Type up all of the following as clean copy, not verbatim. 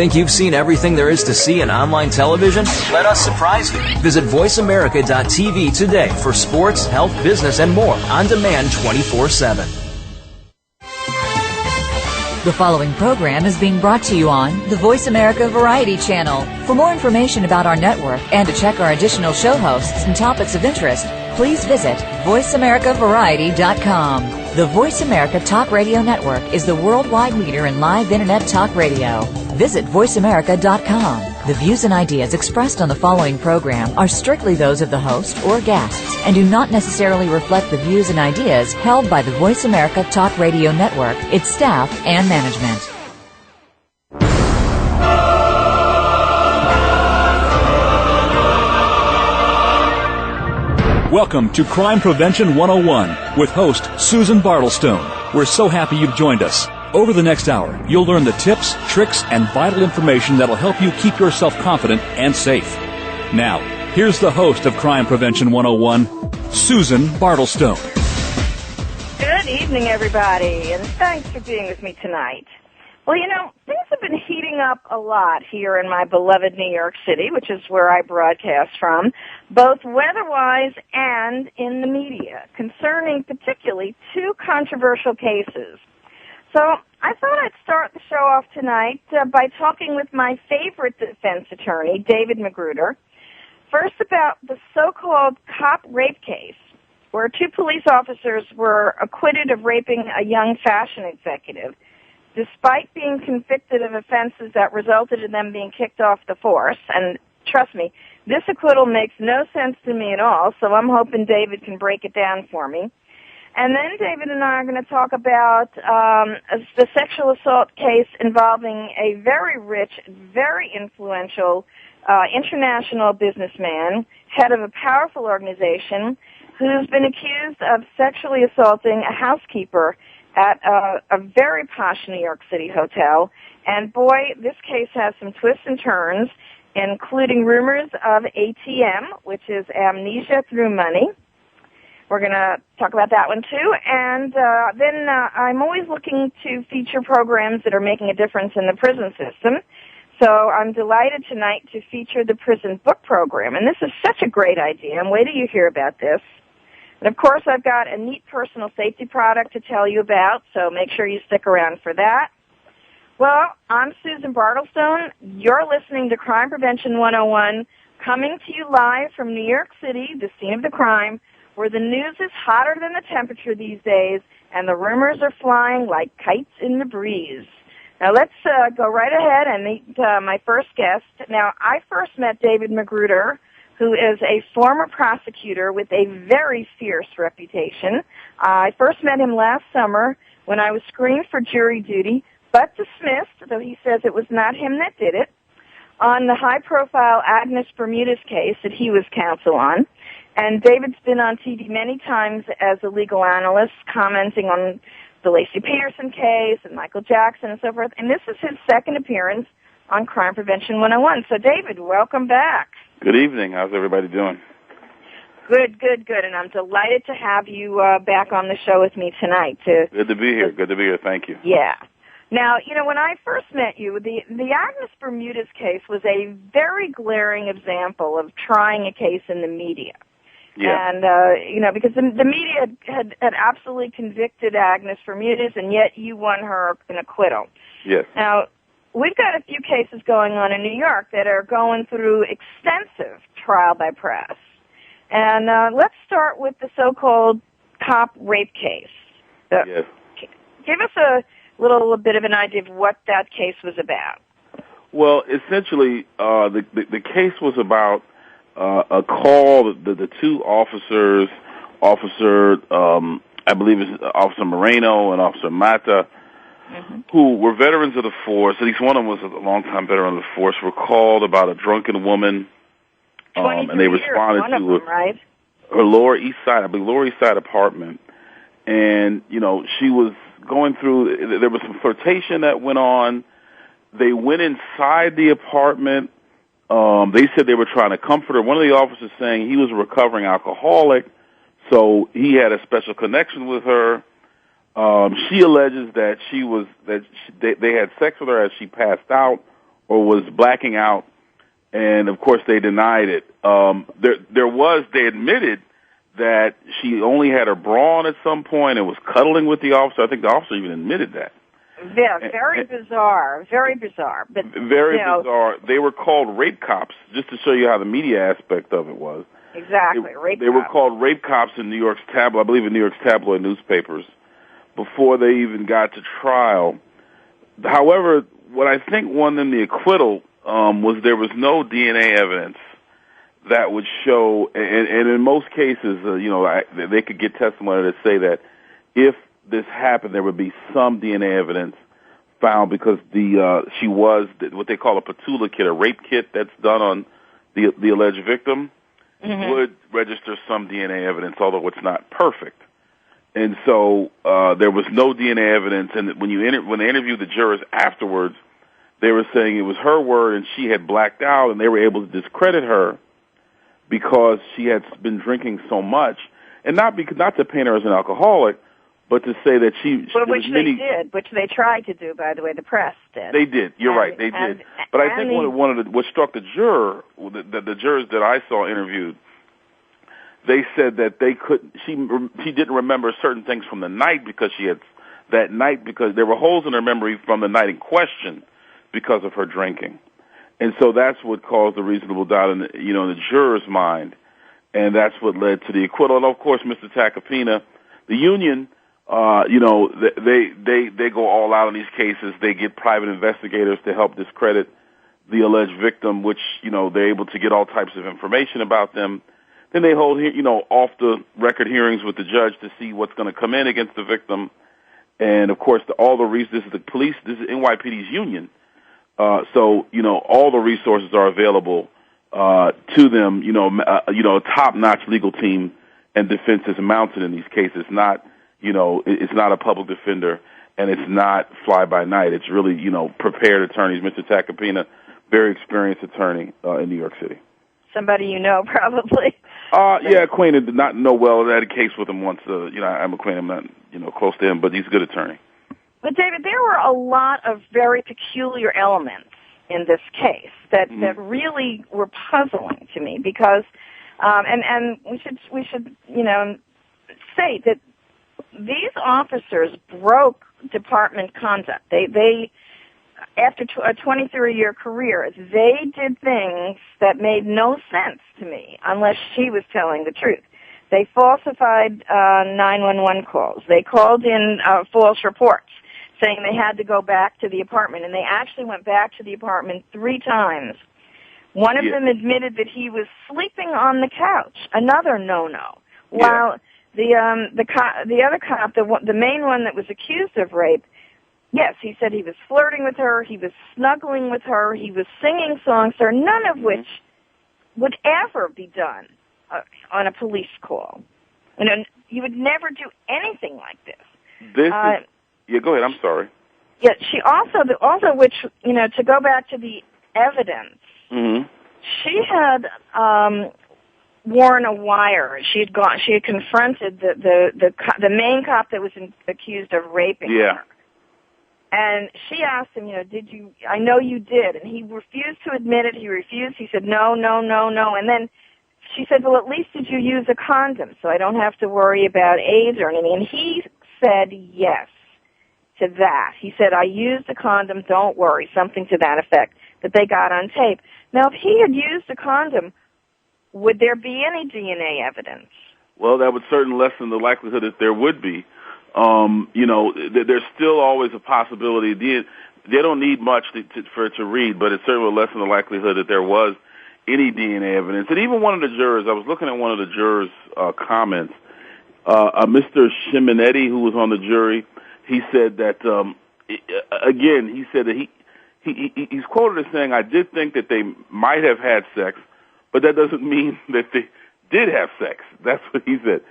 Think you've seen everything there is to see in online television? Let us surprise you. Visit voiceamerica.tv today for sports, health, business, and more on demand 24/7. The following program is being brought to you on the Voice America Variety Channel. For more information about our network and to check our additional show hosts and topics of interest, please visit voiceamericavariety.com. The Voice America Talk Radio Network is the worldwide leader in live Internet talk radio. Visit voiceamerica.com. The views and ideas expressed on the following program are strictly those of the host or guests and do not necessarily reflect the views and ideas held by the Voice America Talk Radio Network, its staff, and management. Welcome to Crime Prevention 101 with host Susan Bartelstone. We're so happy you've joined us. Over the next hour, you'll learn the tips, tricks, and vital information that'll help you keep yourself confident and safe. Now, here's the host of Crime Prevention 101, Susan Bartelstone. Good evening, everybody, and thanks for being with me tonight. Well, you know, things have been heating up a lot here in my beloved New York City, which is where I broadcast from, both weather-wise and in the media, concerning particularly two controversial cases. So I thought I'd start the show off tonight by talking with my favorite defense attorney, David McGruder, first about the so-called cop rape case, where two police officers were acquitted of raping a young fashion executive, despite being convicted of offenses that resulted in them being kicked off the force. And trust me, this acquittal makes no sense to me at all, so I'm hoping David can break it down for me. And then David and I are going to talk about the sexual assault case involving a very rich, very influential international businessman, head of a powerful organization, who's been accused of sexually assaulting a housekeeper at a very posh New York City hotel. And boy, this case has some twists and turns, including rumors of ATM, which is amnesia-through-money. We're going to talk about that one, too. And then I'm always looking to feature programs that are making a difference in the prison system. So I'm delighted tonight to feature the prison book program. And this is such a great idea. And wait till you hear about this. And, of course, I've got a neat personal safety product to tell you about, so make sure you stick around for that. Well, I'm Susan Bartelstone. You're listening to Crime Prevention 101, coming to you live from New York City, the scene of the crime, where the news is hotter than the temperature these days, and the rumors are flying like kites in the breeze. Now, let's go right ahead and meet my first guest. Now, I first met David McGruder, who is a former prosecutor with a very fierce reputation. I first met him last summer when I was screened for jury duty, but dismissed, though he says it was not him that did it, on the high-profile Agnes Bermudez case that he was counsel on. And David's been on TV many times as a legal analyst, commenting on the Lacey Peterson case and Michael Jackson and so forth. And this is his second appearance on Crime Prevention 101. So, David, welcome back. Good evening. How's everybody doing? Good. And I'm delighted to have you back on the show with me tonight. Good to be here. Thank you. Yeah. Now, you know, when I first met you, the Agnes Bermudez case was a very glaring example of trying a case in the media. Yeah. And, you know, because the media had absolutely convicted Agnes Bermudez, and yet you won her an acquittal. Yes. Now, we've got a few cases going on in New York that are going through extensive trial by press. And let's start with the so-called cop rape case. Yes. Give us a little bit of an idea of what that case was about. Well, essentially, the case was about a call that the two officers, I believe it's Officer Moreno and Officer Mata, who were veterans of the force, at least one of them was a long-time veteran of the force, were called about a drunken woman, and they responded to her Lower East Side apartment. And, you know, she was going through, there was some flirtation that went on. They went inside the apartment. They said they were trying to comfort her. One of the officers saying he was a recovering alcoholic, so he had a special connection with her. She alleges that they had sex with her as she passed out or was blacking out, and of course they denied it. They admitted that she only had her bra on at some point and was cuddling with the officer. I think the officer even admitted that. Yeah, very bizarre. But very bizarre. They were called rape cops, just to show you how the media aspect of it was. Exactly, They were called rape cops in New York's tabloid, I believe in New York's tabloid newspapers, before they even got to trial. However, what I think won them the acquittal was there was no DNA evidence that would show, and in most cases, they could get testimony to say that if this happened, there would be some DNA evidence found because she was what they call a patula kit, a rape kit that's done on the alleged victim, would register some DNA evidence, although it's not perfect. And so there was no DNA evidence, and when they interviewed the jurors afterwards, they were saying it was her word and she had blacked out, and they were able to discredit her because she had been drinking so much, and not to paint her as an alcoholic, but to say that which they tried to do, by the way, the press did. They did. You're right. They did. But I think what struck the jurors that I saw interviewed, they said that she didn't remember certain things from the night because because there were holes in her memory from the night in question because of her drinking. And so that's what caused the reasonable doubt in the juror's mind, and that's what led to the acquittal. And of course, Mr. Tacopina, the union, they go all out in these cases. They get private investigators to help discredit the alleged victim, which they're able to get all types of information about them. Then they hold off the record hearings with the judge to see what's going to come in against the victim. And of course, this is the police. This is NYPD's union. So all the resources are available to them. A top-notch legal team and defense is mounted in these cases. It's not a public defender, and it's not fly-by-night. It's really prepared attorneys. Mr. Tacopina, very experienced attorney in New York City. Somebody you know, probably. Yeah, acquainted. Did not know well. I had a case with him once. I'm acquainted. I'm not close to him, but he's a good attorney. But David, there were a lot of very peculiar elements in this case that really were puzzling to me because, and we should say that these officers broke department conduct. They after a 23-year career, they did things that made no sense to me unless she was telling the truth. They falsified 911 calls. They called in false reports saying they had to go back to the apartment, and they actually went back to the apartment 3 times. One of them admitted that he was sleeping on the couch, another no-no, while the other cop, the main one that was accused of rape, yes, he said he was flirting with her, he was snuggling with her, he was singing songs to her, none of which would ever be done on a police call. You would never do anything like this. Yeah, go ahead. I'm sorry. Yeah, she also, which to go back to the evidence, she had worn a wire. She had confronted the main cop that was accused of raping her. And she asked him, did you? I know you did, and he refused to admit it. He refused. He said no. And then she said, well, at least did you use a condom so I don't have to worry about AIDS or anything? And he said yes to that. He said, I used a condom, don't worry, something to that effect, that they got on tape. Now, if he had used a condom, would there be any DNA evidence? Well, that would certainly lessen the likelihood that there would be. There's still always a possibility. They don't need much for it to read, but it certainly will lessen the likelihood that there was any DNA evidence. And even one of the jurors, I was looking at one of the jurors' comments, Mr. Simonetti, who was on the jury, he said that, he said that he's quoted as saying, I did think that they might have had sex, but that doesn't mean that they did have sex. That's what he said.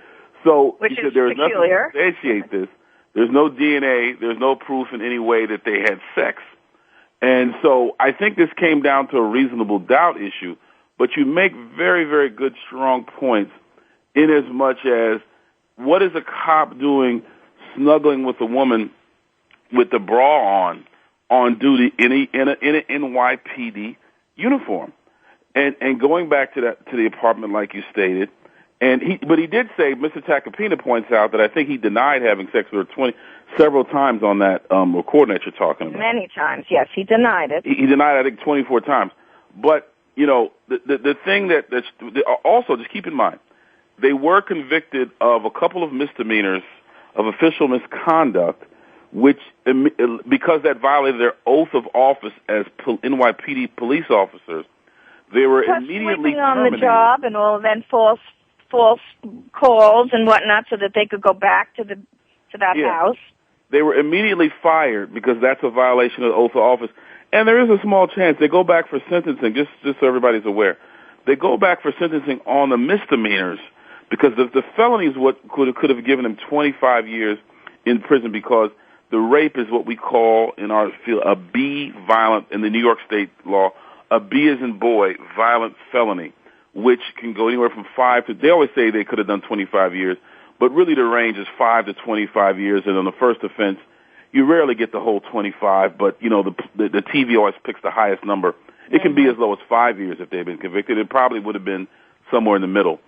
So Which he said is there is nothing to peculiar. substantiate this. There's no DNA. There's no proof in any way that they had sex. And so I think this came down to a reasonable doubt issue, but you make very, very good, strong points in as much as what is a cop doing snuggling with a woman with the bra on duty in an NYPD uniform. And going back to the apartment, like you stated, but he did say, Mr. Tacopina points out that I think he denied having sex with her several times on that recording that you're talking about. Many times, yes, he denied it. He denied, I think, 24 times. But the thing that's also, just keep in mind, they were convicted of a couple of misdemeanors of official misconduct, which, because that violated their oath of office as NYPD police officers, they were immediately sleeping on the job and all, then false calls and whatnot, so that they could go back to that house. They were immediately fired because that's a violation of the oath of office. And there is a small chance they go back for sentencing, just so everybody's aware. They go back for sentencing on the misdemeanors because the felonies could have given them 25 years in prison, because the rape is what we call in our field a B violent, in the New York State law, a B as in boy, violent felony, which can go anywhere from 5 to, they always say they could have done 25 years, but really the range is 5 to 25 years, and on the first offense, you rarely get the whole 25, but, the TV always picks the highest number. It can be as low as 5 years if they've been convicted. It probably would have been somewhere in the middle.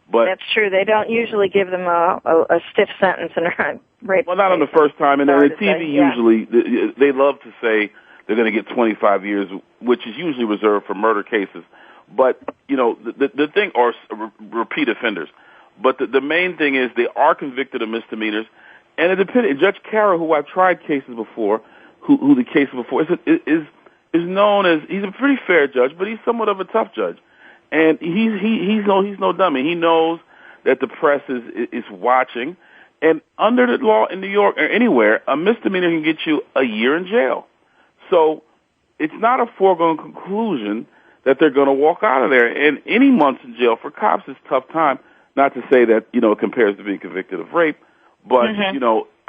But that's true. They don't usually give them a stiff sentence in a rape. Well, not on the first time, and then the TV usually, they love to say they're going to get 25 years, which is usually reserved for murder cases. But, the thing, or repeat offenders. But the main thing is they are convicted of misdemeanors. And it depends. Judge Carroll, who I've tried cases before, who the case before, is known as, he's a pretty fair judge, but he's somewhat of a tough judge. And he's no dummy. He knows that the press is watching. And under the law in New York or anywhere, a misdemeanor can get you a year in jail. So it's not a foregone conclusion that they're going to walk out of there. And any months in jail for cops is a tough time. Not to say that, it compares to being convicted of rape, but,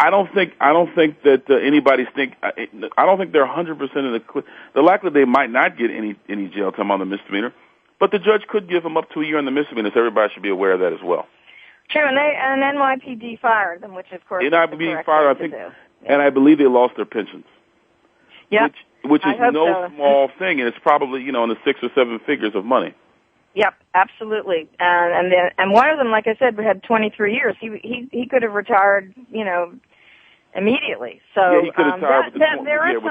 I don't think that anybody's I don't think they're 100% of the likely they might not get any jail time on the misdemeanor, but the judge could give them up to a year on the misdemeanor, so everybody should be aware of that as well. True, and NYPD fired them, which of course NYPD fired, I think, and I believe they lost their pensions. Yep. Which is no small thing, and it's probably, in the 6 or 7 figures of money. Yep, absolutely. And one of them, like I said, had 23 years. He could have retired, immediately. So he could have retired there is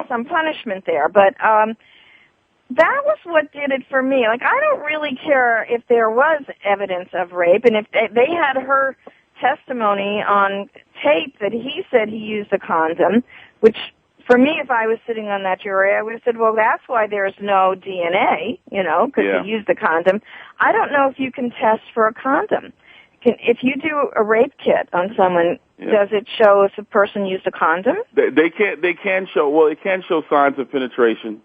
some punishment there, but that was what did it for me. Like, I don't really care if there was evidence of rape, and if they had her testimony on tape that he said he used a condom, which for me, if I was sitting on that jury, I would have said, well, that's why there's no DNA, because he used a condom. I don't know if you can test for a condom. If you do a rape kit on someone, does it show if a person used a condom? They can show, well, it can show signs of penetration.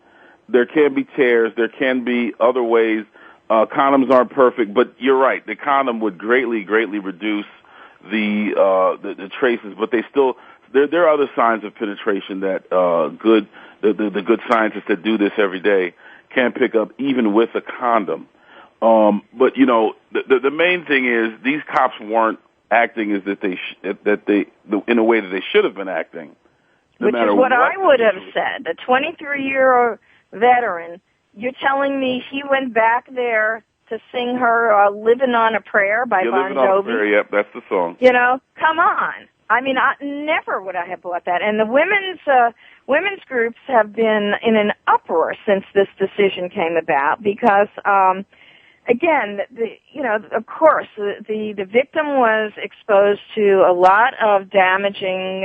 There can be tears. There can be other ways. Condoms aren't perfect, but you're right. The condom would greatly reduce the traces, but they still, there are other signs of penetration that the good scientists that do this every day can pick up even with a condom. But the main thing is these cops weren't acting as if in a way that they should have been acting. Which is what I would have said. A 23-year veteran, you're telling me he went back there to sing her "Living on a Prayer" by Bon Jovi? Living on a Prayer, yep, that's the song. Come on. I mean, never would I have bought that. And the women's groups have been in an uproar since this decision came about because, again, of course, the victim was exposed to a lot of damaging,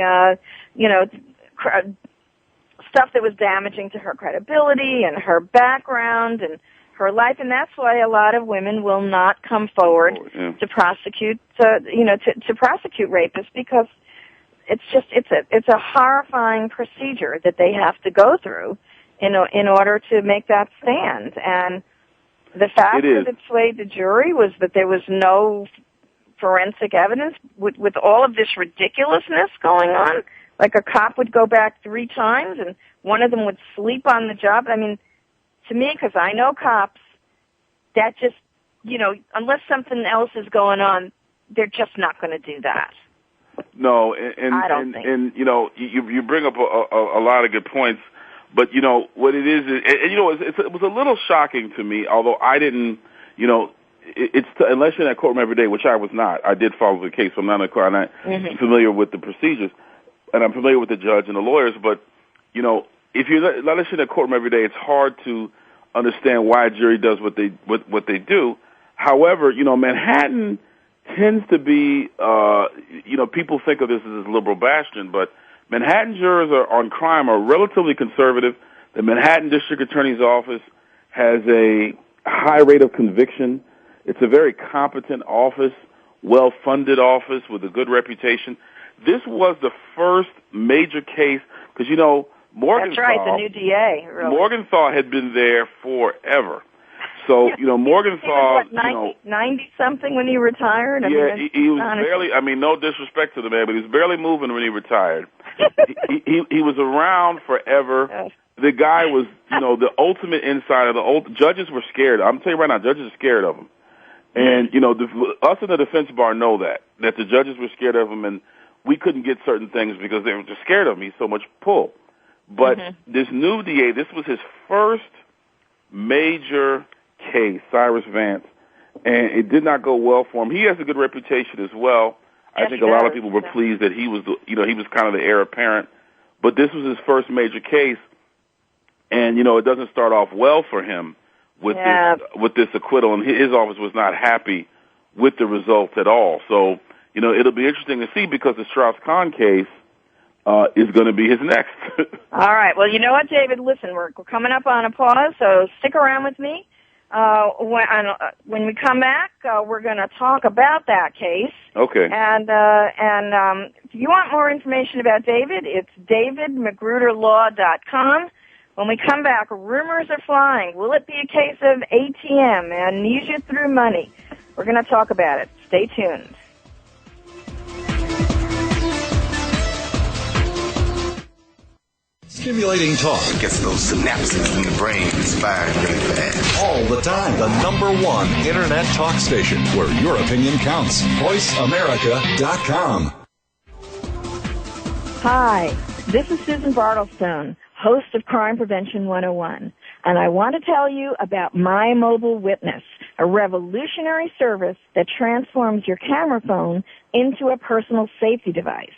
stuff that was damaging to her credibility and her background and her life, and that's why a lot of women will not come forward to prosecute, to prosecute rapists, because it's a horrifying procedure that they have to go through in order to make that stand. And the fact that it swayed the jury was that there was no forensic evidence with all of this ridiculousness going on. Like a cop would go back 3 times, and one of them would sleep on the job. I mean, to me, because I know cops, that just, unless something else is going on, they're just not going to do that. No, and you know, you bring up a lot of good points, but you know what it is, and you know, it was a little shocking to me, although I didn't, you know, unless you're in that courtroom every day, which I was not. I did follow the case, so I'm not in the court. I'm not familiar with the procedures, and I'm familiar with the judge and the lawyers. But you know, if you're not unless you're in that courtroom every day, it's hard to understand why a jury does what they do. However, you know, Manhattan tends to be, you know, people think of this as a liberal bastion, but Manhattan jurors on crime are relatively conservative. The Manhattan District Attorney's Office has a high rate of conviction. It's a very competent office, well-funded office with a good reputation. This was the first major case, because, you know, Morgenthau... That's right, the new DA, really. Morgenthau had been there forever. So, you know, Morgenthau, he was, 90-something when he retired? Yeah, he was barely, I mean, no disrespect to the man, but he was barely moving when he retired. he was around forever. The guy was, you know, the ultimate insider. Judges were scared. I'm telling you right now, judges are scared of him. And, you know, us in the defense bar know that the judges were scared of him, and we couldn't get certain things because they were just scared of him. He's so much pull. But this new DA, this was his first major case, Cyrus Vance, and it did not go well for him. He has a good reputation as well. Yes, I think a lot of people were pleased that he was, he was kind of the heir apparent. But this was his first major case, and you know it doesn't start off well for him with this acquittal, and his office was not happy with the results at all. So you know it'll be interesting to see because the Strauss-Kahn case is going to be his next. All right. Well, you know what, David? Listen, we're coming up on a pause, so stick around with me. When we come back, we're going to talk about that case. Okay. And if you want more information about David, it's davidmcgruderlaw.com. When we come back, rumors are flying. Will it be a case of ATM, amnesia-through-money? We're going to talk about it. Stay tuned. Stimulating talk. It gets those synapses in the brain firing really fast. All the time. The #1 Internet talk station where your opinion counts. VoiceAmerica.com. Hi, this is Susan Bartelstone, host of Crime Prevention 101, and I want to tell you about My Mobile Witness, a revolutionary service that transforms your camera phone into a personal safety device.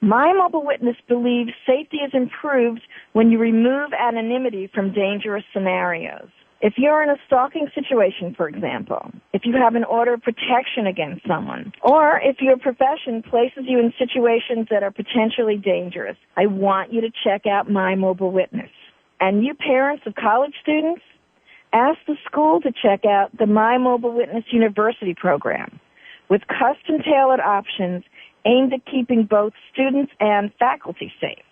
My Mobile Witness believes safety is improved when you remove anonymity from dangerous scenarios. If you're in a stalking situation, for example, if you have an order of protection against someone, or if your profession places you in situations that are potentially dangerous, I want you to check out My Mobile Witness. And you parents of college students, ask the school to check out the My Mobile Witness University program with custom-tailored options aimed at keeping both students and faculty safe.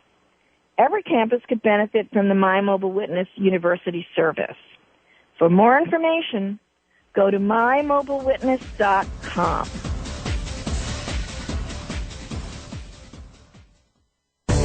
Every campus could benefit from the My Mobile Witness University service. For more information, go to mymobilewitness.com.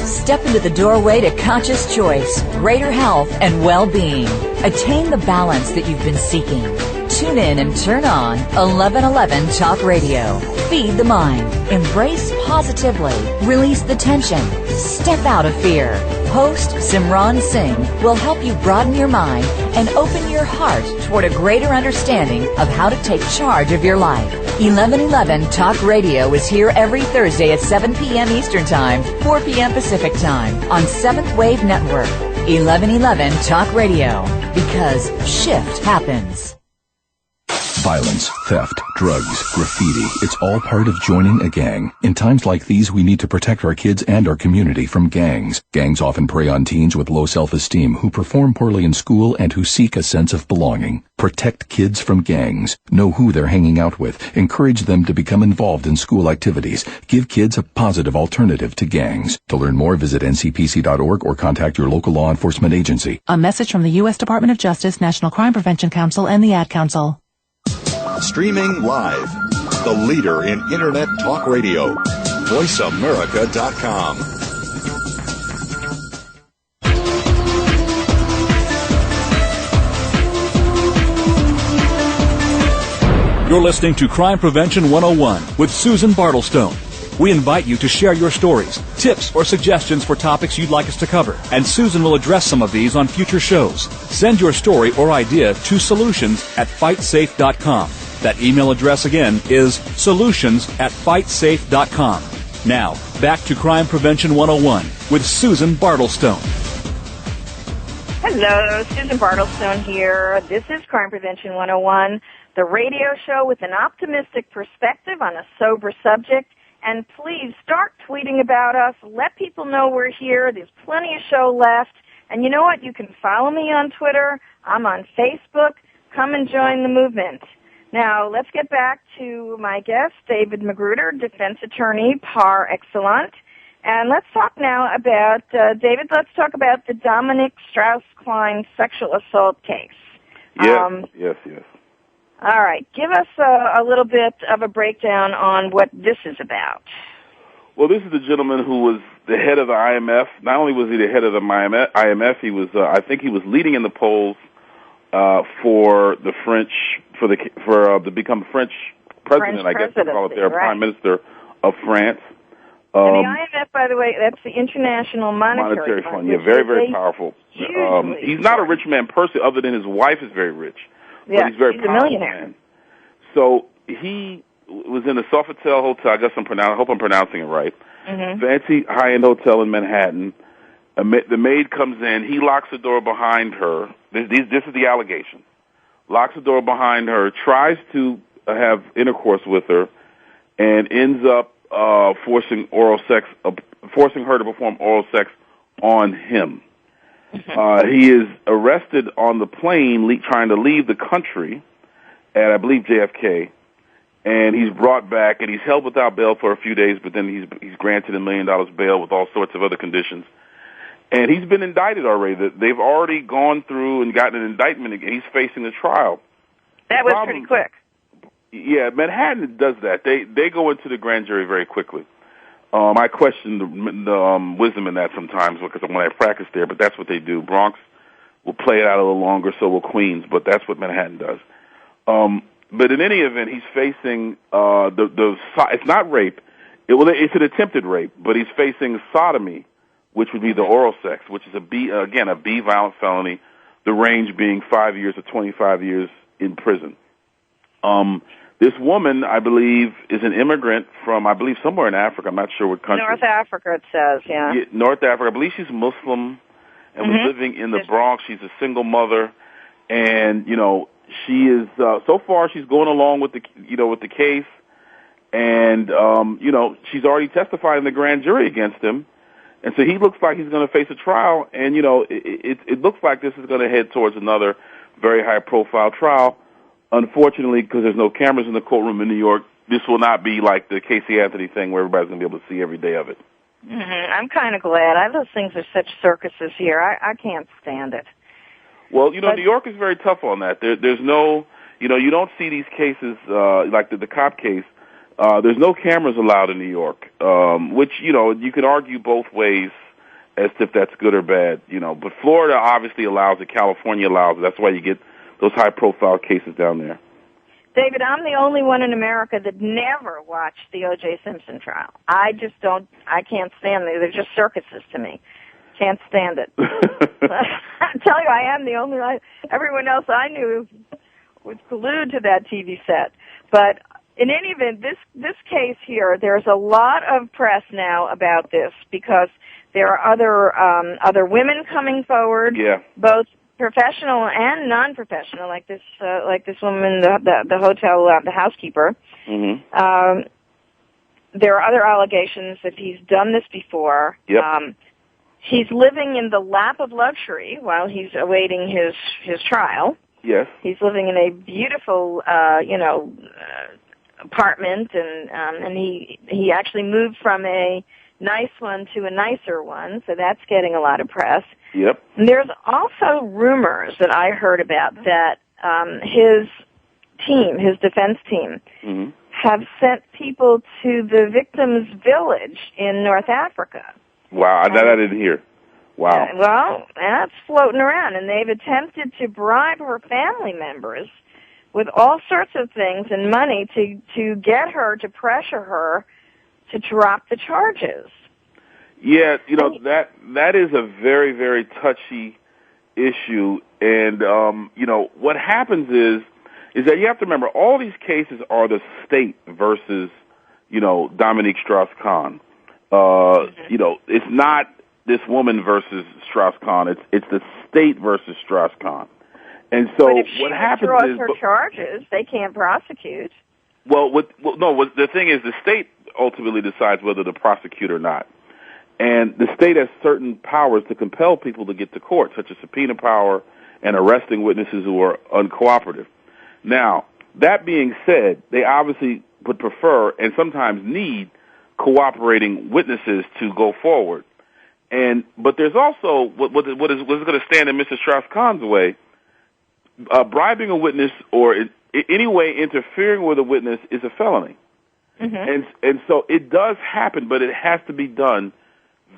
Step into the doorway to conscious choice, greater health, and well-being. Attain the balance that you've been seeking. Tune in and turn on 1111 Talk Radio. Feed the mind. Embrace positively. Release the tension. Step out of fear. Host Simran Singh will help you broaden your mind and open your heart toward a greater understanding of how to take charge of your life. 1111 Talk Radio is here every Thursday at 7 p.m. Eastern Time, 4 p.m. Pacific Time on 7th Wave Network. 1111 Talk Radio, because shift happens. Violence, theft, drugs, graffiti. It's all part of joining a gang. In times like these, we need to protect our kids and our community from gangs. Gangs often prey on teens with low self-esteem who perform poorly in school and who seek a sense of belonging. Protect kids from gangs. Know who they're hanging out with. Encourage them to become involved in school activities. Give kids a positive alternative to gangs. To learn more, visit ncpc.org or contact your local law enforcement agency. A message from the U.S. Department of Justice, National Crime Prevention Council, and the Ad Council. Streaming live. The leader in Internet talk radio. VoiceAmerica.com. You're listening to Crime Prevention 101 with Susan Bartelstone. We invite you to share your stories, tips, or suggestions for topics you'd like us to cover, and Susan will address some of these on future shows. Send your story or idea to solutions@fightsafe.com. That email address again is solutions@fightsafe.com. Now, back to Crime Prevention 101 with Susan Bartelstone. Hello, Susan Bartelstone here. This is Crime Prevention 101, the radio show with an optimistic perspective on a sober subject. And please start tweeting about us. Let people know we're here. There's plenty of show left. And you know what? You can follow me on Twitter. I'm on Facebook. Come and join the movement. Now, let's get back to my guest, David McGruder, defense attorney par excellence. And let's talk now about, David, let's talk about the Dominique Strauss-Klein sexual assault case. Yes. All right. Give us a little bit of a breakdown on what this is about. Well, this is the gentleman who was the head of the IMF. Not only was he the head of the IMF, he was, I think he was leading in the polls for the French, to become French president, I guess they call it there, right. Prime Minister of France. And the IMF, by the way, that's the International Monetary Fund. Yeah, very, very powerful. He's not a rich man person, other than his wife is very rich. Yeah, he's very a millionaire. Man. So he was in the Sofitel Hotel. I guess I hope I'm pronouncing it right. Mm-hmm. Fancy high-end hotel in Manhattan. The maid comes in. He locks the door behind her. This is the allegation. Locks the door behind her, tries to have intercourse with her, and ends up forcing her to perform oral sex on him. He is arrested on the plane trying to leave the country at, I believe, JFK, and he's brought back, and he's held without bail for a few days, but then he's granted $1 million bail with all sorts of other conditions. And he's been indicted already. They've already gone through and gotten an indictment. He's facing a trial. That was pretty quick. Yeah, Manhattan does that. They go into the grand jury very quickly. I question the wisdom in that sometimes because when I practice there, but that's what they do. Bronx will play it out a little longer, so will Queens, but that's what Manhattan does. But in any event, he's facing it's not rape. It's an attempted rape, but he's facing sodomy, which would be the oral sex, which is a B violent felony, the range being 5 years to 25 years in prison. This woman, I believe, is an immigrant from, I believe, somewhere in Africa. I'm not sure what country. North Africa, it says, yeah. North Africa. I believe she's Muslim and was living in the Bronx. She's a single mother. And, she is, so far she's going along with the case. And, she's already testified in the grand jury against him. And so he looks like he's going to face a trial. And, it looks like this is going to head towards another very high-profile trial. Unfortunately, because there's no cameras in the courtroom in New York, this will not be like the Casey Anthony thing where everybody's going to be able to see every day of it. Mm-hmm. I'm kind of glad. Those things are such circuses here. I can't stand it. Well, New York is very tough on that. There's no, you don't see these cases like the cop case. There's no cameras allowed in New York, which, you can argue both ways as to if that's good or bad, But Florida obviously allows it. California allows it. That's why you get those high-profile cases down there. David, I'm the only one in America that never watched the O.J. Simpson trial. I can't stand them. They're just circuses to me. Can't stand it. I tell you, I am the only one. Everyone else I knew was glued to that TV set. But in any event, this case here, there's a lot of press now about this because there are other women coming forward, both professional and non-professional, like this woman, the hotel, the housekeeper. Mm-hmm. There are other allegations that he's done this before. Yep. He's living in the lap of luxury while he's awaiting his trial. Yes. He's living in a beautiful, apartment, and he actually moved from a nice one to a nicer one, so that's getting a lot of press. Yep. And there's also rumors that I heard about that his team, his defense team, mm-hmm. have sent people to the victim's village in North Africa. Wow, that I didn't hear. Wow. Well, that's floating around, and they've attempted to bribe her family members with all sorts of things and money to get her, to pressure her to drop the charges. Yeah, that is a very, very touchy issue. And, what happens is that you have to remember all these cases are the state versus, Dominique Strauss-Klein. It's not this woman versus Strauss-Kahn. It's the state versus Strauss-Kahn. And so but if she what happens is her charges, they can't prosecute. The thing is, the state ultimately decides whether to prosecute or not. And the state has certain powers to compel people to get to court, such as subpoena power and arresting witnesses who are uncooperative. Now, that being said, they obviously would prefer and sometimes need cooperating witnesses to go forward. But there's also what is going to stand in Mr. Strauss-Kahn's way. Bribing a witness or in any way interfering with a witness is a felony. Mm-hmm. And so it does happen, but it has to be done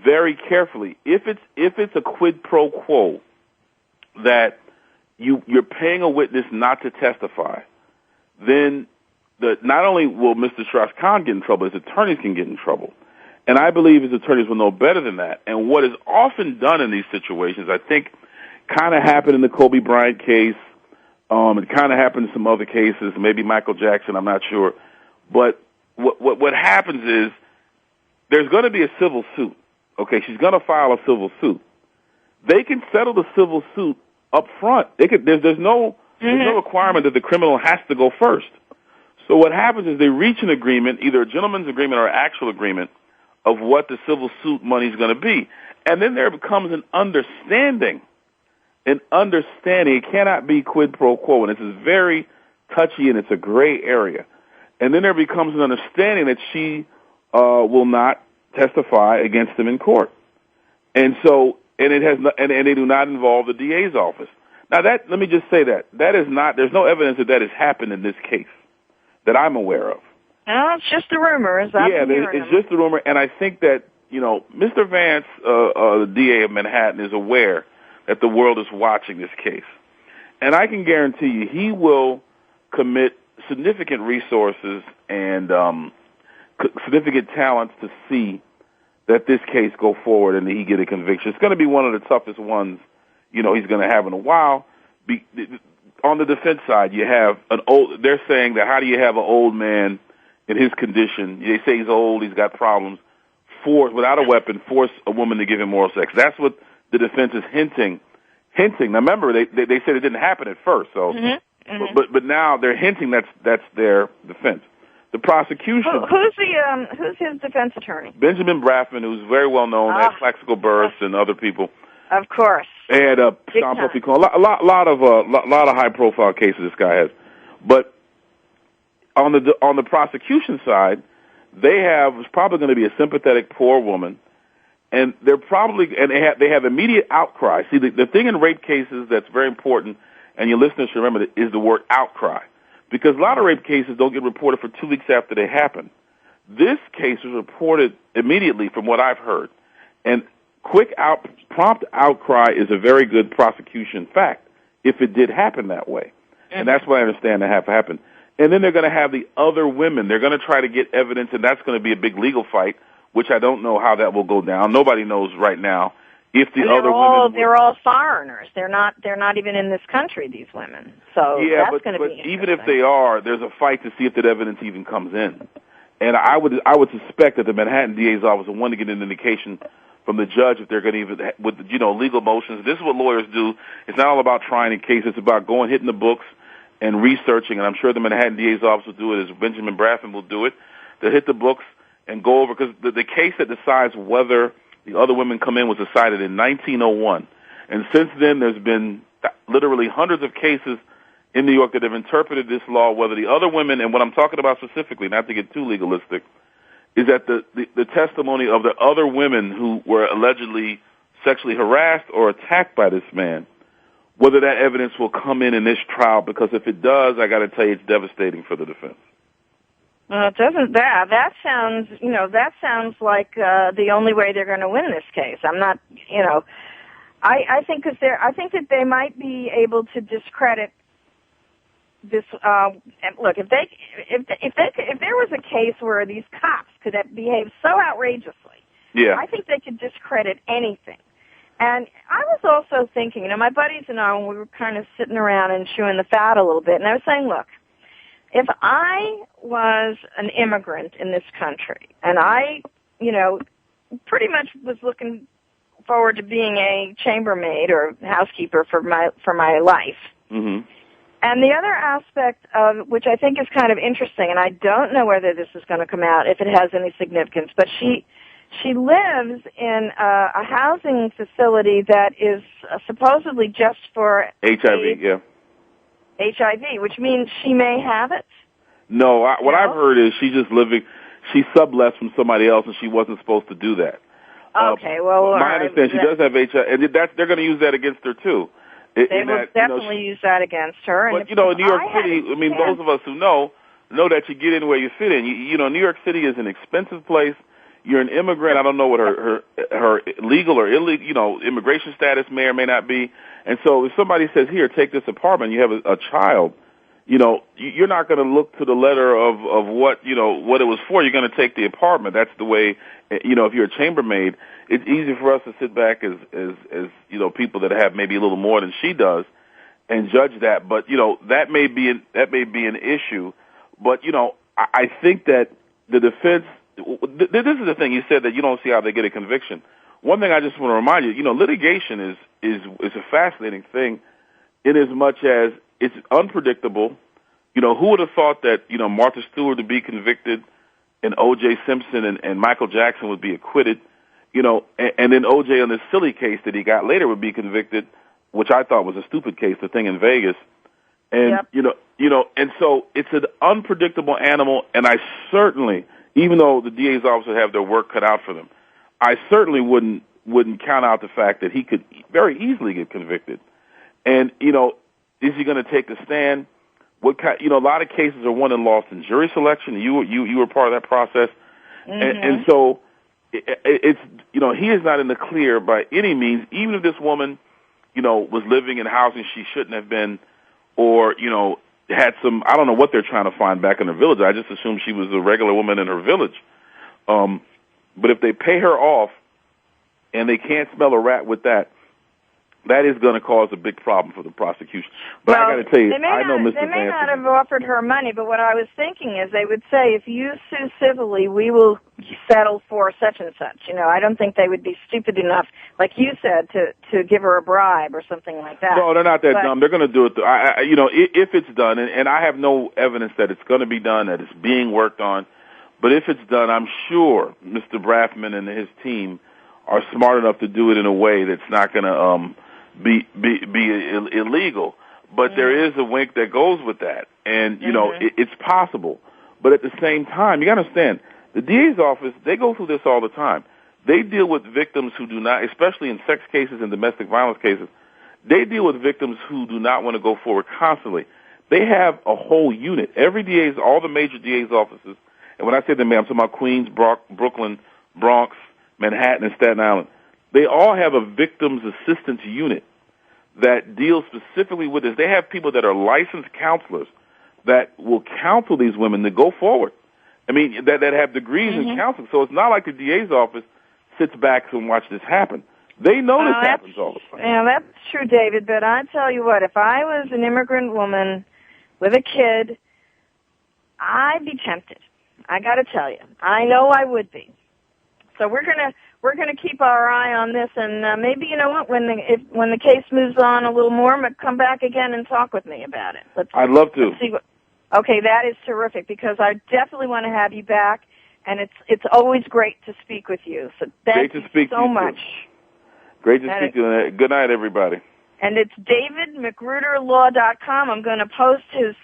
very carefully. If it's a quid pro quo that you're paying a witness not to testify, then not only will Mr. Strauss-Kahn get in trouble, his attorneys can get in trouble. And I believe his attorneys will know better than that. And what is often done in these situations, I think, kind of happened in the Kobe Bryant case. It kind of happened in some other cases, maybe Michael Jackson, I'm not sure. But what happens is there's going to be a civil suit. Okay, she's going to file a civil suit. They can settle the civil suit up front. There's no requirement that the criminal has to go first. So what happens is they reach an agreement, either a gentleman's agreement or an actual agreement, of what the civil suit money is going to be. And then there becomes an understanding. It cannot be quid pro quo, and this is very touchy, and it's a gray area. And then there becomes an understanding that she will not testify against him in court. And so, and they do not involve the DA's office. Now let me just say that is not, there's no evidence that has happened in this case that I'm aware of. No, it's just a rumor. It's just a rumor, and I think that, Mr. Vance, the DA of Manhattan, is aware that the world is watching this case. And I can guarantee you he will commit significant resources and significant talents to see that this case go forward and that he get a conviction. It's going to be one of the toughest ones, he's going to have in a while. On the defense side, you have they're saying that how do you have an old man in his condition? They say he's old, he's got problems, without a weapon, force a woman to give him oral sex. That's what the defense is hinting. Now, remember, they said it didn't happen at first, so but now they're hinting that's their defense. The prosecution. Who's his defense attorney? Benjamin Braffman, who's very well known, had Plaxico Burress and other people. Of course. And Sean Puffy Cohen. A lot of high profile cases this guy has. But on the prosecution side, it's probably going to be a sympathetic poor woman, and they have immediate outcry. See, the thing in rape cases that's very important, and your listeners should remember, is the word outcry, because a lot of rape cases don't get reported for 2 weeks after they happen. This case was reported immediately, from what I've heard, and prompt outcry is a very good prosecution fact if it did happen that way, and that's what I understand to have happened. And then they're going to have the other women. They're going to try to get evidence, and that's going to be a big legal fight, which I don't know how that will go down. Nobody knows right now if the other women. They're all foreigners. They're not even in this country, these women. So that's going to be interesting. Even if they are, there's a fight to see if that evidence even comes in. And I would suspect that the Manhattan DA's office will want to get an indication from the judge if they're going to even, with legal motions. This is what lawyers do. It's not all about trying a case. It's about hitting the books and researching, and I'm sure the Manhattan DA's office will do it as Benjamin Braffman will do it. They'll hit the books and go over, because the case that decides whether the other women come in was decided in 1901. And since then, there's been literally hundreds of cases in New York that have interpreted this law, whether the other women, and what I'm talking about specifically, not to get too legalistic, is that the testimony of the other women who were allegedly sexually harassed or attacked by this man, whether that evidence will come in this trial, because if it does, I got to tell you, it's devastating for the defense. Well, doesn't that sounds like the only way they're going to win this case. I'm not, I think that they might be able to discredit this. Look, if there was a case where these cops could have behaved so outrageously, I think they could discredit anything. And I was also thinking, my buddies and I, when we were kind of sitting around and chewing the fat a little bit, and I was saying, look, if I was an immigrant in this country, and I, pretty much was looking forward to being a chambermaid or housekeeper for my life. Mm-hmm. And the other aspect of which I think is kind of interesting, and I don't know whether this is going to come out if it has any significance, but she lives in a housing facility that is supposedly just for HIV. HIV, which means she may have it. No, what I've heard is she's just living. She sublets from somebody else, and she wasn't supposed to do that. Okay, well, my understanding, she does have HIV, and they're going to use that against her too. They will definitely use that against her. But in New York City, those of us who know that you get in where you fit in. New York City is an expensive place. You're an immigrant. I don't know what her legal or illegal, immigration status may or may not be. And so if somebody says, "Here, take this apartment," you have a child. You're not going to look to the letter of what what it was for. You're going to take the apartment. That's the way. If you're a chambermaid, it's easy for us to sit back as people that have maybe a little more than she does, and judge that. But that may be an issue. But I think that the defense. This is the thing you said, that you don't see how they get a conviction. One thing I just want to remind you, litigation is a fascinating thing, in as much as it's unpredictable. Who would have thought that Martha Stewart would be convicted, and O.J. Simpson and Michael Jackson would be acquitted, and then O.J. on this silly case that he got later would be convicted, which I thought was a stupid case, the thing in Vegas. And and so it's an unpredictable animal. And I certainly, even though the DA's office would have their work cut out for them, I certainly wouldn't count out the fact that he could very easily get convicted. And is he going to take a stand? What kind? A lot of cases are won and lost in jury selection. You were part of that process, and so it's he is not in the clear by any means. Even if this woman was living in housing she shouldn't have been, or had some, I don't know what they're trying to find back in her village. I just assumed she was a regular woman in her village. But if they pay her off and they can't smell a rat with that, that is going to cause a big problem for the prosecution. But I got to tell you, I know Mr. Vance. They may not have offered her money, but what I was thinking is they would say, if you sue civilly, we will settle for such and such. I don't think they would be stupid enough, like you said, to give her a bribe or something like that. No, they're not that dumb. They're going to do it. If it's done, and I have no evidence that it's going to be done, that it's being worked on, but if it's done, I'm sure Mr. Braffman and his team are smart enough to do it in a way that's not going to be illegal. But there is a wink that goes with that, and it's possible. But at the same time, you got to understand, the DA's office, they go through this all the time. They deal with victims who do not, especially in sex cases and domestic violence cases, they deal with victims who do not want to go forward constantly. They have a whole unit. All the major DA's offices, and when I say them, I'm talking about Queens, Brooklyn, Bronx, Manhattan, and Staten Island. They all have a victims assistance unit that deals specifically with this. They have people that are licensed counselors that will counsel these women to go forward. That have degrees in counseling. So it's not like the DA's office sits back and watch this happen. They know this happens all the time. Yeah, that's true, David. But I tell you what, if I was an immigrant woman with a kid, I'd be tempted. I got to tell you, I know I would be. So we're gonna keep our eye on this, and maybe when the case moves on a little more, come back again and talk with me about it. I'd love to. Let's see okay, that is terrific, because I definitely want to have you back, and it's always great to speak with you. So thank you so much. Great to speak to you. Good night, everybody. And it's davidmcgruderlaw.com. I'm going to post his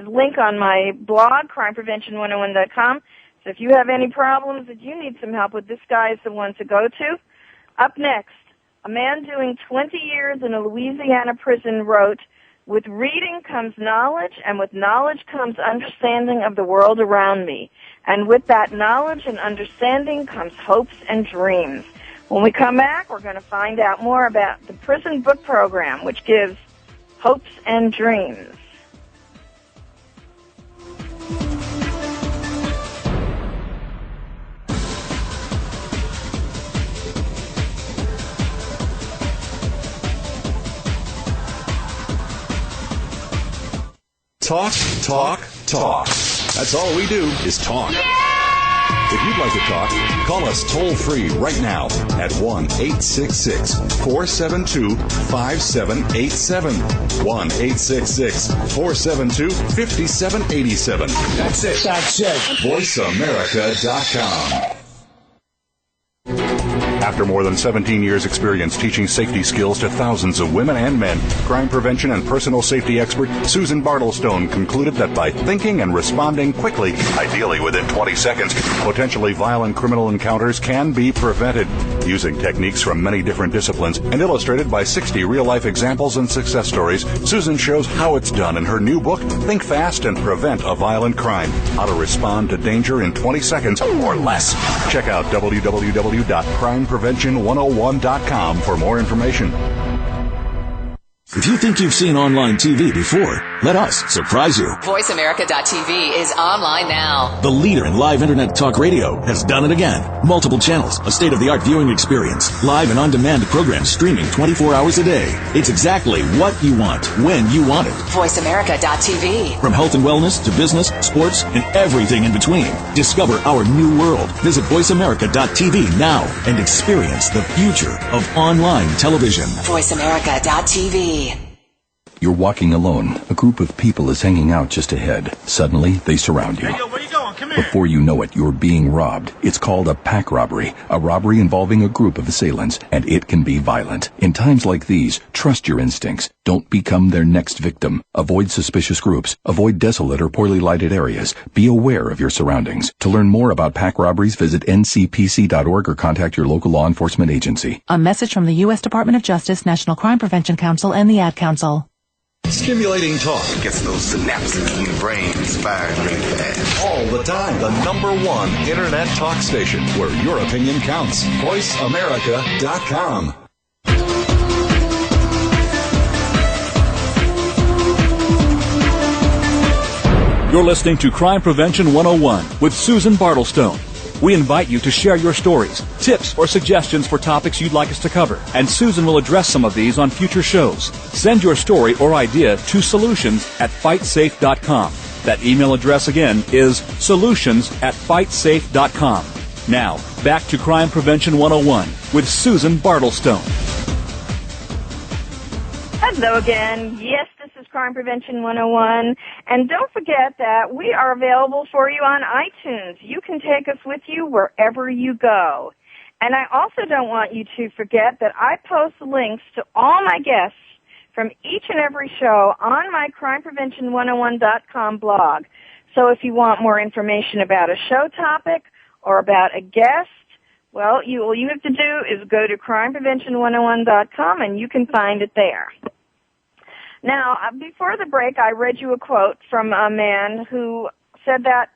link on my blog, crimeprevention101.com. So if you have any problems that you need some help with, this guy is the one to go to. Up next, a man doing 20 years in a Louisiana prison wrote, "With reading comes knowledge, and with knowledge comes understanding of the world around me. And with that knowledge and understanding comes hopes and dreams." When we come back, we're going to find out more about the prison book program, which gives hopes and dreams. Talk, talk, talk. That's all we do is talk. If you'd like to talk, call us toll-free right now at 1-866-472-5787. 1-866-472-5787. That's it. That's it. VoiceAmerica.com. After more than 17 years' experience teaching safety skills to thousands of women and men, crime prevention and personal safety expert Susan Bartelstone concluded that by thinking and responding quickly, ideally within 20 seconds, potentially violent criminal encounters can be prevented. Using techniques from many different disciplines and illustrated by 60 real-life examples and success stories, Susan shows how it's done in her new book, Think Fast and Prevent a Violent Crime: How to Respond to Danger in 20 Seconds or Less. Check out www.crimeprevention101.com for more information. If you think you've seen online TV before, let us surprise you. VoiceAmerica.tv is online now. The leader in live internet talk radio has done it again. Multiple channels, a state-of-the-art viewing experience, live and on-demand programs streaming 24 hours a day. It's exactly what you want, when you want it. VoiceAmerica.tv. From health and wellness to business, sports, and everything in between. Discover our new world. Visit VoiceAmerica.tv now and experience the future of online television. VoiceAmerica.tv. You're walking alone. A group of people is hanging out just ahead. Suddenly, they surround you. Hey, yo, where you going? Come here. Before you know it, you're being robbed. It's called a pack robbery, a robbery involving a group of assailants, and it can be violent. In times like these, trust your instincts. Don't become their next victim. Avoid suspicious groups. Avoid desolate or poorly lighted areas. Be aware of your surroundings. To learn more about pack robberies, visit ncpc.org or contact your local law enforcement agency. A message from the U.S. Department of Justice, National Crime Prevention Council, and the Ad Council. Stimulating talk. Gets those synapses in the brain firing really fast. All the time. The #1 internet talk station where your opinion counts. VoiceAmerica.com. You're listening to Crime Prevention 101 with Susan Bartelstone. We invite you to share your stories, tips, or suggestions for topics you'd like us to cover, and Susan will address some of these on future shows. Send your story or idea to solutions@fightsafe.com. That email address again is solutions@fightsafe.com. Now, back to Crime Prevention 101 with Susan Bartelstone. Hello again. Yes, this is Crime Prevention 101. And don't forget that we are available for you on iTunes. You can take us with you wherever you go. And I also don't want you to forget that I post links to all my guests from each and every show on my crimeprevention101.com blog. So if you want more information about a show topic or about a guest, well, all you have to do is go to crimeprevention101.com and you can find it there. Now, before the break, I read you a quote from a man who said that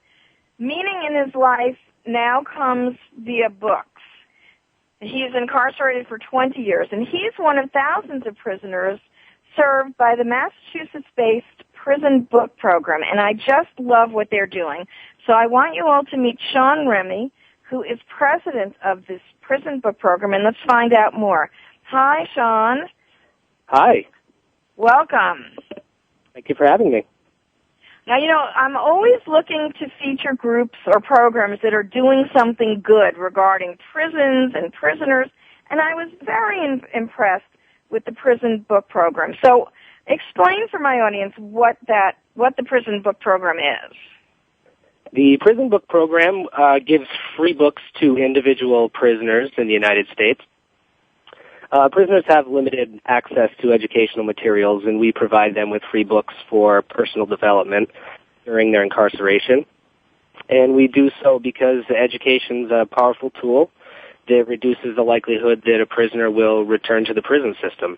meaning in his life now comes via books. He's incarcerated for 20 years, and he's one of thousands of prisoners served by the Massachusetts-based Prison Book Program, and I just love what they're doing. So I want you all to meet Sean Remy, who is president of this Prison Book Program, and let's find out more. Hi, Sean. Hi. Welcome. Thank you for having me. Now, I'm always looking to feature groups or programs that are doing something good regarding prisons and prisoners, and I was very impressed with the Prison Book Program. So explain for my audience what the Prison Book Program is. The Prison Book Program gives free books to individual prisoners in the United States. Prisoners have limited access to educational materials, and we provide them with free books for personal development during their incarceration. And we do so because education is a powerful tool that reduces the likelihood that a prisoner will return to the prison system.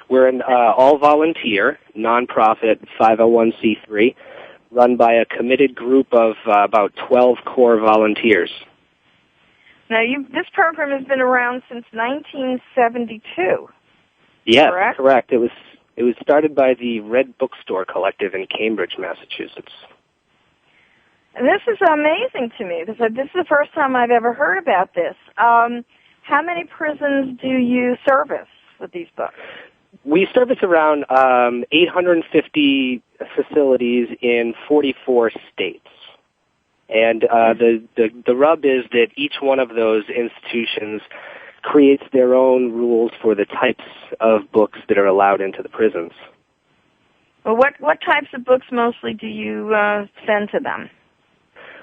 We're an all-volunteer, nonprofit 501c3, run by a committed group of about 12 core volunteers. Now, this program has been around since 1972. Yes, correct. It was started by the Red Bookstore Collective in Cambridge, Massachusetts. And this is amazing to me because this is the first time I've ever heard about this. How many prisons do you service with these books? We service around 850 facilities in 44 states. And the rub is that each one of those institutions creates their own rules for the types of books that are allowed into the prisons. Well, what types of books mostly do you send to them?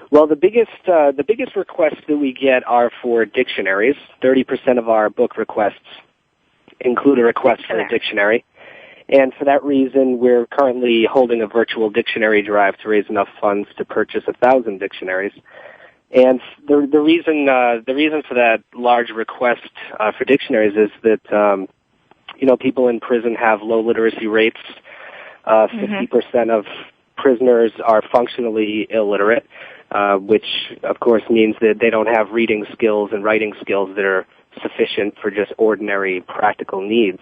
Well, the biggest requests that we get are for dictionaries. 30% of our book requests include a request for a dictionary. And for that reason, we're currently holding a virtual dictionary drive to raise enough funds to purchase 1,000 dictionaries. And the reason for that large request for dictionaries is that people in prison have low literacy rates. 50% of prisoners are functionally illiterate, which of course means that they don't have reading skills and writing skills that are sufficient for just ordinary practical needs.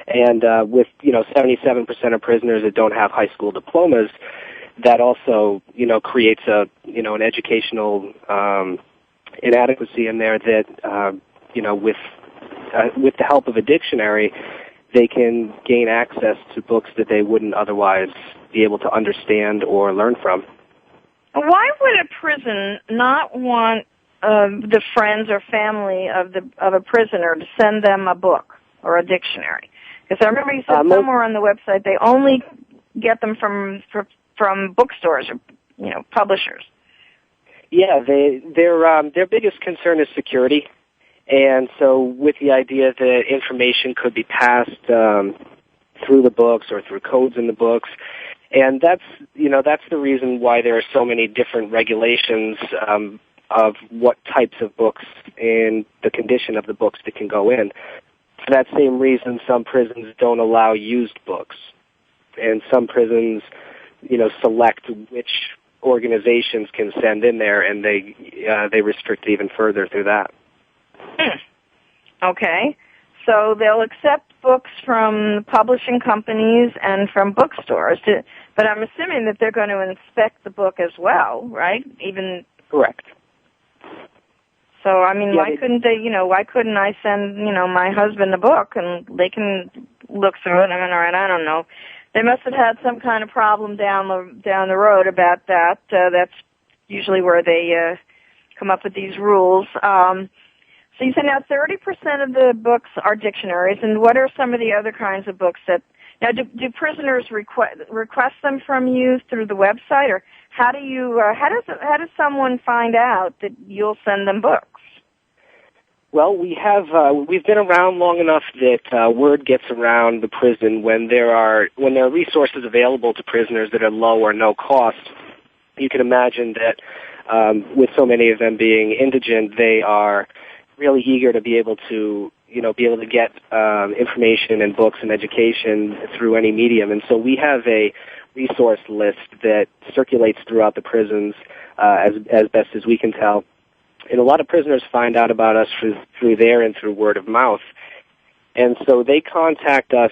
And with 77% of prisoners that don't have high school diplomas, that also creates an educational inadequacy in there that with the help of a dictionary, they can gain access to books that they wouldn't otherwise be able to understand or learn from. Why would a prison not want the friends or family of a prisoner to send them a book or a dictionary? Because I remember you said somewhere on the website they only get them from bookstores or publishers. Yeah, their biggest concern is security, and so with the idea that information could be passed through the books or through codes in the books, and that's the reason why there are so many different regulations of what types of books and the condition of the books that can go in. For that same reason, some prisons don't allow used books, and some prisons, select which organizations can send in there, and they restrict it even further through that. Okay, so they'll accept books from publishing companies and from bookstores, but I'm assuming that they're going to inspect the book as well, right? Correct. So, why couldn't they, why couldn't I send, my husband a book and they can look through it? All right, I don't know. They must have had some kind of problem down the road about that. That's usually where they come up with these rules. So you said now 30% of the books are dictionaries, and what are some of the other kinds of books that, now do prisoners request them from you through the website, or how does someone find out that you'll send them books? Well, we've been around long enough that word gets around the prison when there are resources available to prisoners that are low or no cost. You can imagine that with so many of them being indigent, they are really eager to be able to get information and books and education through any medium. And so we have a resource list that circulates throughout the prisons as best as we can tell. And a lot of prisoners find out about us through there and through word of mouth. And so they contact us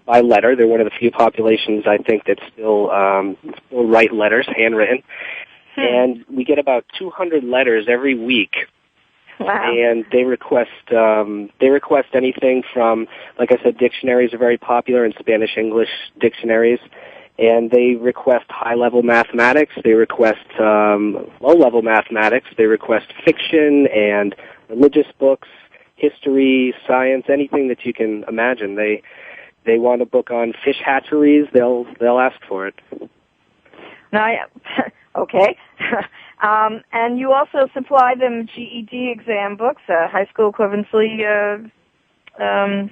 by letter. They're one of the few populations, I think, that still write letters, handwritten. And we get about 200 letters every week. Wow. And they request anything from, like I said, dictionaries are very popular, and Spanish-English dictionaries. And they request high-level mathematics. They request low-level mathematics. They request fiction and religious books, history, science, anything that you can imagine. They want a book on fish hatcheries. They'll ask for it. Now, okay. And you also supply them GED exam books, high school equivalency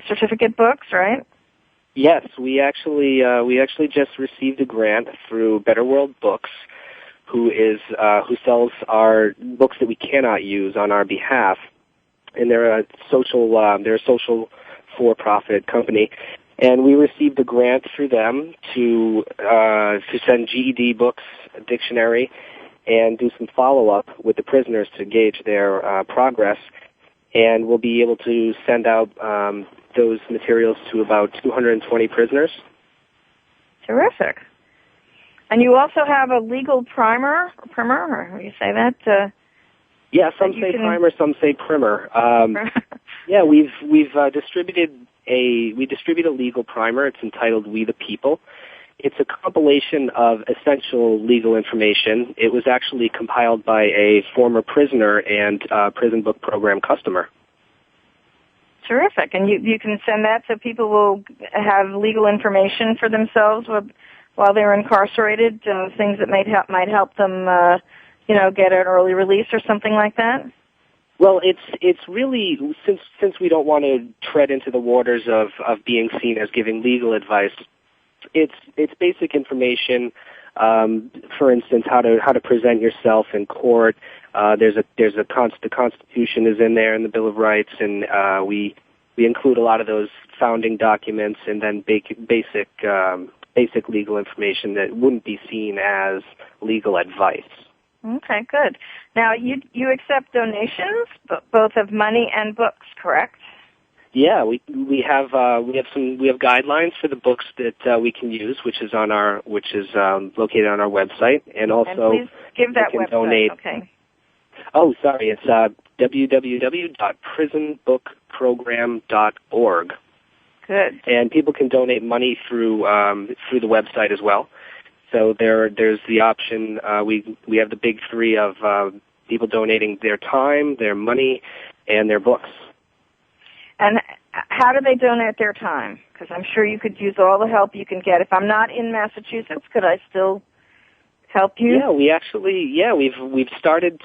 certificate books, right? Yes, we actually just received a grant through Better World Books, who sells our books that we cannot use on our behalf, and they're a social for-profit company, and we received a grant through them to send GED books, a dictionary, and do some follow-up with the prisoners to gauge their progress, and we'll be able to send out those materials to about 220 prisoners. Terrific. And you also have a legal primer, or how do you say that? Yeah, some say primer, some say primer. Yeah, we distribute a legal primer. It's entitled We the People, It's a compilation of essential legal information. It was actually compiled by a former prisoner and prison book program customer. Terrific. And you can send that so people will have legal information for themselves while they're incarcerated, things that might help them, get an early release or something like that? Well, it's really, since we don't want to tread into the waters of being seen as giving legal advice, it's basic information. For instance, how to present yourself in court. The Constitution is in there, and the Bill of Rights, and we include a lot of those founding documents, and then basic legal information that wouldn't be seen as legal advice. Okay, good. Now you accept donations, both of money and books, correct? Yeah, we have guidelines for the books that we can use, which is located on our website, and also and please give that website. Donate. Okay. Oh, sorry, it's www.prisonbookprogram.org. Good. And people can donate money through the website as well. So there's the option. We have the big three of people donating their time, their money, and their books. And how do they donate their time? Because I'm sure you could use all the help you can get. If I'm not in Massachusetts, could I still help you? Yeah, we've started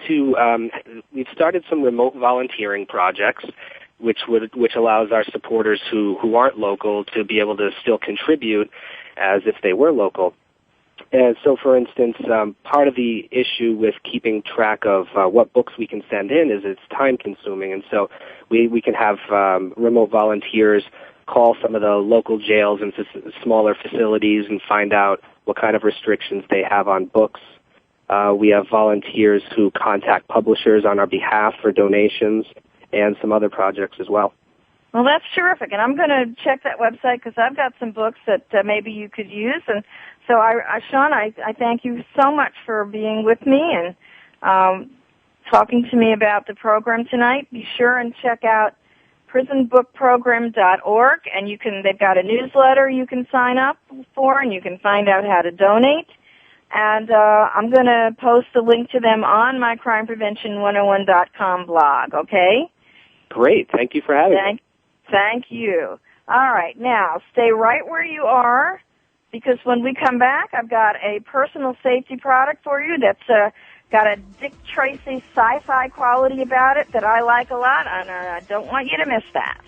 some remote volunteering projects, which allows our supporters who aren't local to be able to still contribute as if they were local. And so, for instance, part of the issue with keeping track of what books we can send in is it's time-consuming, and so we can have remote volunteers call some of the local jails and smaller facilities and find out what kind of restrictions they have on books. We have volunteers who contact publishers on our behalf for donations and some other projects as well. Well, that's terrific, and I'm going to check that website because I've got some books that maybe you could use. And so, Sean, I thank you so much for being with me and talking to me about the program tonight. Be sure and check out prisonbookprogram.org, and they've got a newsletter you can sign up for, and you can find out how to donate. And I'm going to post a link to them on my crimeprevention101.com blog, okay? Great. Thank you for having me. Thank you. All right. Now, stay right where you are, because when we come back, I've got a personal safety product for you that's got a Dick Tracy sci-fi quality about it that I like a lot, and I don't want you to miss that.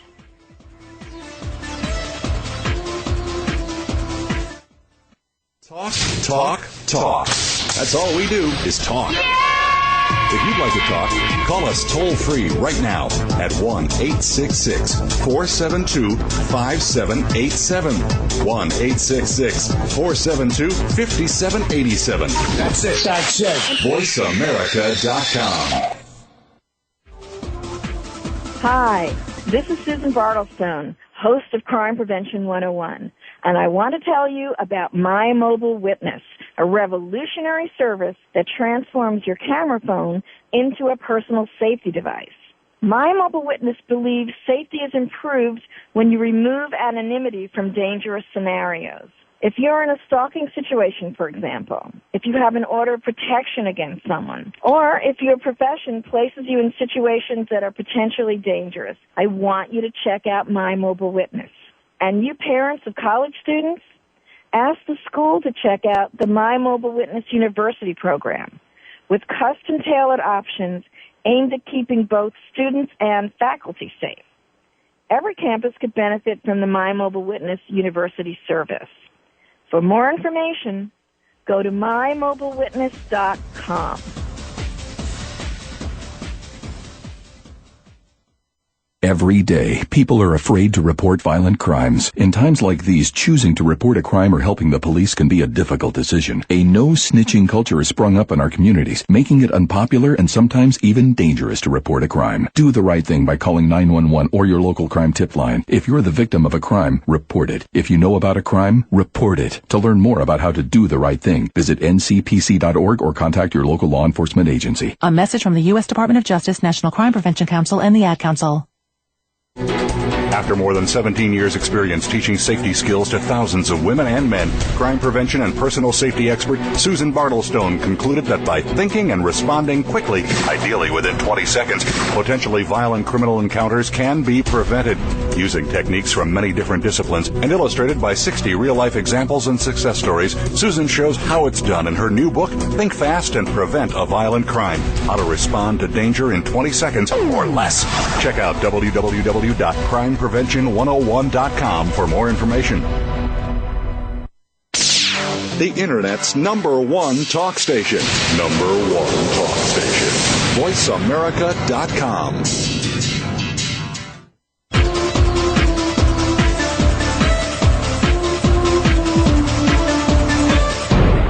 Talk. That's all we do is talk. If you'd like to talk, call us toll-free right now at 1-866-472-5787. 1-866-472-5787. That's it. VoiceAmerica.com. Hi, this is Susan Bartelstone, host of Crime Prevention 101, and I want to tell you about My Mobile Witness, a revolutionary service that transforms your camera phone into a personal safety device. My Mobile Witness believes safety is improved when you remove anonymity from dangerous scenarios. If you're in a stalking situation, for example, if you have an order of protection against someone, or if your profession places you in situations that are potentially dangerous, I want you to check out My Mobile Witness. And you parents of college students, ask the school to check out the My Mobile Witness University program with custom-tailored options aimed at keeping both students and faculty safe. Every campus could benefit from the My Mobile Witness University service. For more information, go to mymobilewitness.com. Every day, people are afraid to report violent crimes. In times like these, choosing to report a crime or helping the police can be a difficult decision. A no-snitching culture has sprung up in our communities, making it unpopular and sometimes even dangerous to report a crime. Do the right thing by calling 911 or your local crime tip line. If you're the victim of a crime, report it. If you know about a crime, report it. To learn more about how to do the right thing, visit ncpc.org or contact your local law enforcement agency. A message from the U.S. Department of Justice, National Crime Prevention Council, and the Ad Council. After more than 17 years' experience teaching safety skills to thousands of women and men, crime prevention and personal safety expert Susan Bartelstone concluded that by thinking and responding quickly, ideally within 20 seconds, potentially violent criminal encounters can be prevented. Using techniques from many different disciplines and illustrated by 60 real-life examples and success stories, Susan shows how it's done in her new book, Think Fast and Prevent a Violent Crime: How to Respond to Danger in 20 Seconds or Less. Check out www.crimeprevention101.com for more information. The Internet's #1 talk station. #1 talk station. VoiceAmerica.com.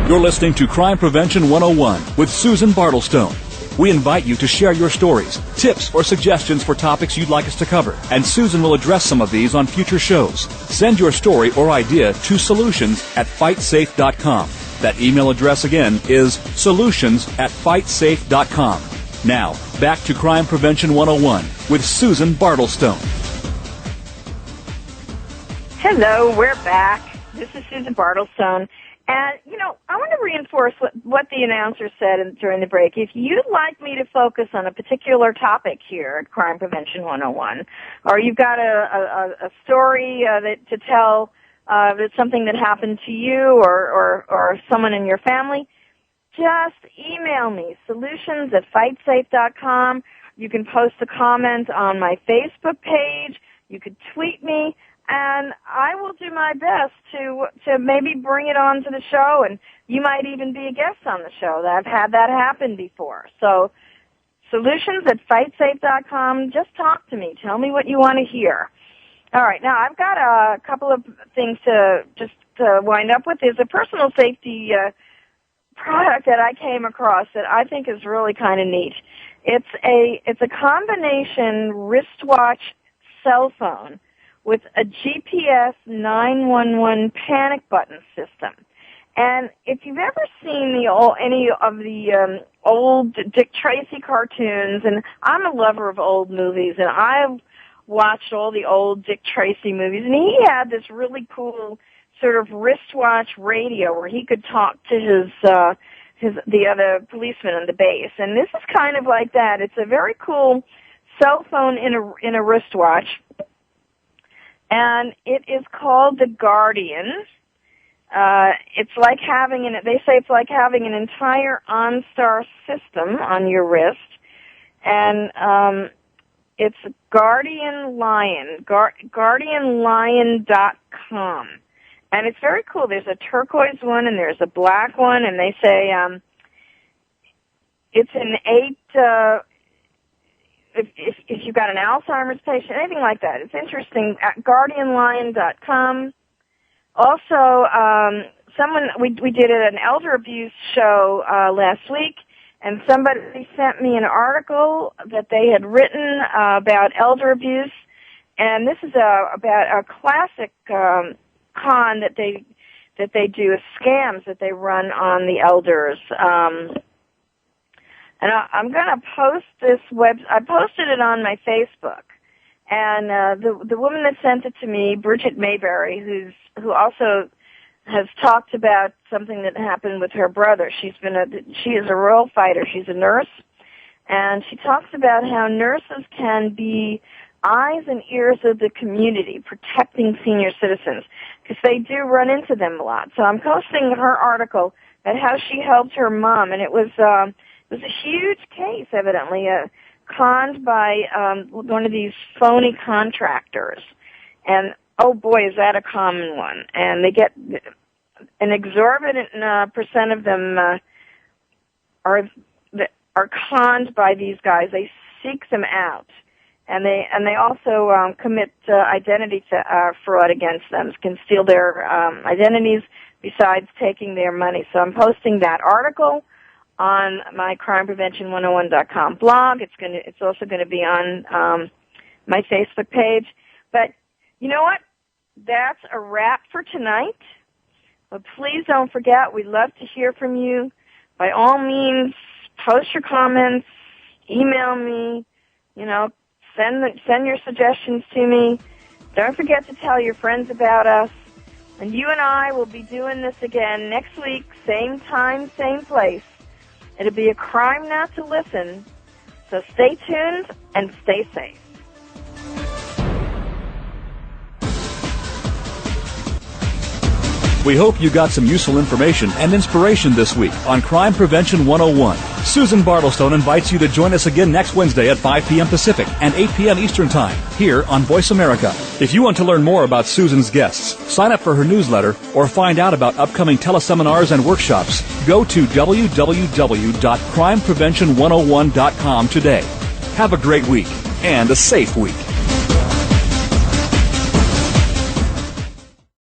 You're listening to Crime Prevention 101 with Susan Bartelstone. We invite you to share your stories, tips, or suggestions for topics you'd like us to cover, and Susan will address some of these on future shows. Send your story or idea to solutions@fightsafe.com. That email address again is solutions@fightsafe.com. Now, back to Crime Prevention 101 with Susan Bartelstone. Hello, we're back. This is Susan Bartelstone. And, I want to reinforce what the announcer said during the break. If you'd like me to focus on a particular topic here at Crime Prevention 101, or you've got a story to tell that's something that happened to you or someone in your family, just email me, solutions@fightsafe.com. You can post a comment on my Facebook page. You could tweet me. And I will do my best to maybe bring it on to the show, and you might even be a guest on the show. I've had that happen before. So solutions@fightsafe.com, just talk to me. Tell me what you want to hear. All right, now I've got a couple of things to wind up with. There's a personal safety product that I came across that I think is really kind of neat. It's a combination wristwatch cell phone with a GPS 911 panic button system. And if you've ever seen any of the old Dick Tracy cartoons, and I'm a lover of old movies, and I've watched all the old Dick Tracy movies, and he had this really cool sort of wristwatch radio where he could talk to the other policemen on the base. And this is kind of like that. It's a very cool cell phone in a wristwatch. And it is called the Guardian. It's like they say it's like having an entire OnStar system on your wrist. And it's Guardian Lion, GuardianLion.com. And it's very cool. There's a turquoise one and there's a black one, and they say it's an 8... If you've got an Alzheimer's patient, anything like that. It's interesting. At GuardianLion.com. Also, we did an elder abuse show last week, and somebody sent me an article that they had written about elder abuse, and this is about a classic con that they do, scams that they run on the elders. And I'm going to post this I posted it on my Facebook. And the woman that sent it to me, Bridget Mayberry, who also has talked about something that happened with her brother. She is a royal fighter. She's a nurse. And she talks about how nurses can be eyes and ears of the community, protecting senior citizens, because they do run into them a lot. So I'm posting her article about how she helped her mom, and it was a huge case, evidently, conned by one of these phony contractors. And, oh boy, is that a common one. And they get an exorbitant percent of them are conned by these guys. They seek them out. And they also commit identity fraud against them, can steal their identities besides taking their money. So I'm posting that article on my crimeprevention101.com blog. It's also going to be on my Facebook page. But you know what? That's a wrap for tonight. But please don't forget, we'd love to hear from you. By all means, post your comments, email me, send your suggestions to me. Don't forget to tell your friends about us. And you and I will be doing this again next week, same time, same place. It'll be a crime not to listen. So stay tuned and stay safe. We hope you got some useful information and inspiration this week on Crime Prevention 101. Susan Bartelstone invites you to join us again next Wednesday at 5 p.m. Pacific and 8 p.m. Eastern Time here on Voice America. If you want to learn more about Susan's guests, sign up for her newsletter, or find out about upcoming teleseminars and workshops, go to www.crimeprevention101.com today. Have a great week and a safe week.